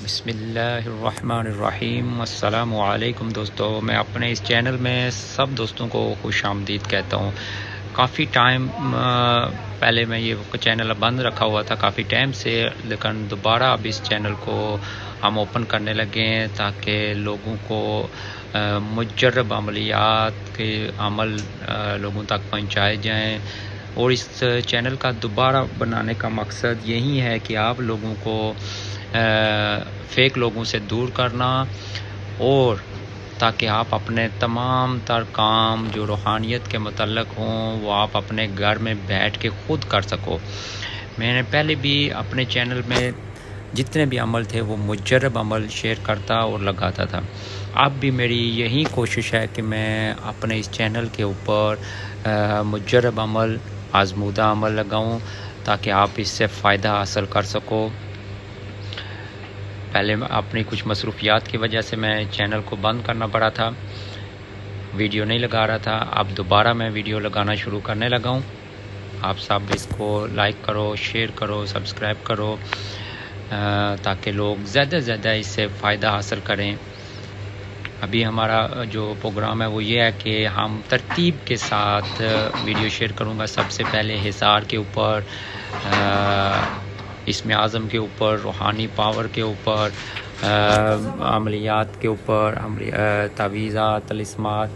بسم اللہ الرحمن الرحیم۔ السلام علیکم دوستو، میں اپنے اس چینل میں سب دوستوں کو خوش آمدید کہتا ہوں۔ کافی ٹائم پہلے میں یہ چینل بند رکھا ہوا تھا کافی ٹائم سے، لیکن دوبارہ اب اس چینل کو ہم اوپن کرنے لگے ہیں تاکہ لوگوں کو مجرب عملیات کے عمل لوگوں تک پہنچائے جائیں، اور اس چینل کا دوبارہ بنانے کا مقصد یہی ہے کہ آپ لوگوں کو فیک لوگوں سے دور کرنا، اور تاکہ آپ اپنے تمام تر کام جو روحانیت کے متعلق ہوں وہ آپ اپنے گھر میں بیٹھ کے خود کر سکو۔ میں نے پہلے بھی اپنے چینل میں جتنے بھی عمل تھے وہ مجرب عمل شیئر کرتا اور لگاتا تھا۔ اب بھی میری یہی کوشش ہے کہ میں اپنے اس چینل کے اوپر مجرب عمل، آزمودہ عمل لگاؤں تاکہ آپ اس سے فائدہ حاصل کر سکو۔ پہلے اپنی کچھ مصروفیات کی وجہ سے میں چینل کو بند کرنا پڑا تھا، ویڈیو نہیں لگا رہا تھا۔ اب دوبارہ میں ویڈیو لگانا شروع کرنے لگا ہوں۔ آپ سب اس کو لائک کرو، شیئر کرو، سبسکرائب کرو تاکہ لوگ زیادہ سے زیادہ اس سے فائدہ حاصل کریں۔ ابھی ہمارا جو پروگرام ہے وہ یہ ہے کہ ہم ترتیب کے ساتھ ویڈیو شیئر کروں گا۔ سب سے پہلے حصار کے اوپر، اسم اعظم کے اوپر، روحانی پاور کے اوپر، عملیات کے اوپر، تعویذات، طلسمات،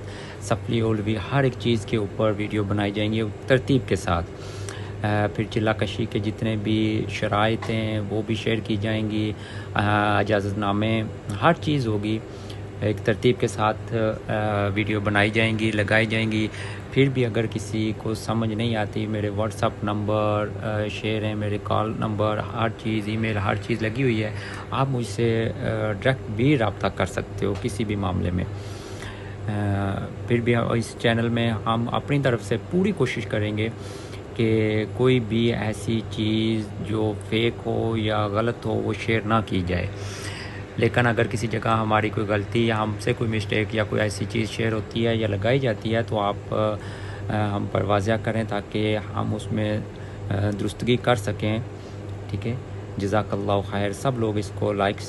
سفلی اولوی، ہر ایک چیز کے اوپر ویڈیو بنائی جائیں گی ترتیب کے ساتھ۔ پھر چلا کشی کے جتنے بھی شرائط ہیں وہ بھی شیئر کی جائیں گی، اجازت نامے، ہر چیز ہوگی ایک ترتیب کے ساتھ ویڈیو بنائی جائیں گی، لگائی جائیں گی۔ پھر بھی اگر کسی کو سمجھ نہیں آتی، میرے واٹس اپ نمبر شیئر ہیں، میرے کال نمبر، ہر چیز، ای میل، ہر چیز لگی ہوئی ہے۔ آپ مجھ سے ڈائریکٹ بھی رابطہ کر سکتے ہو کسی بھی معاملے میں۔ پھر بھی اس چینل میں ہم اپنی طرف سے پوری کوشش کریں گے کہ کوئی بھی ایسی چیز جو فیک ہو یا غلط ہو وہ شیئر نہ کی جائے۔ لیکن اگر کسی جگہ ہماری کوئی غلطی یا ہم سے کوئی مسٹیک یا کوئی ایسی چیز شیئر ہوتی ہے یا لگائی جاتی ہے تو آپ ہم پر واضح کریں تاکہ ہم اس میں درستگی کر سکیں۔ ٹھیک ہے، جزاک اللہ خیر۔ سب لوگ اس کو لائک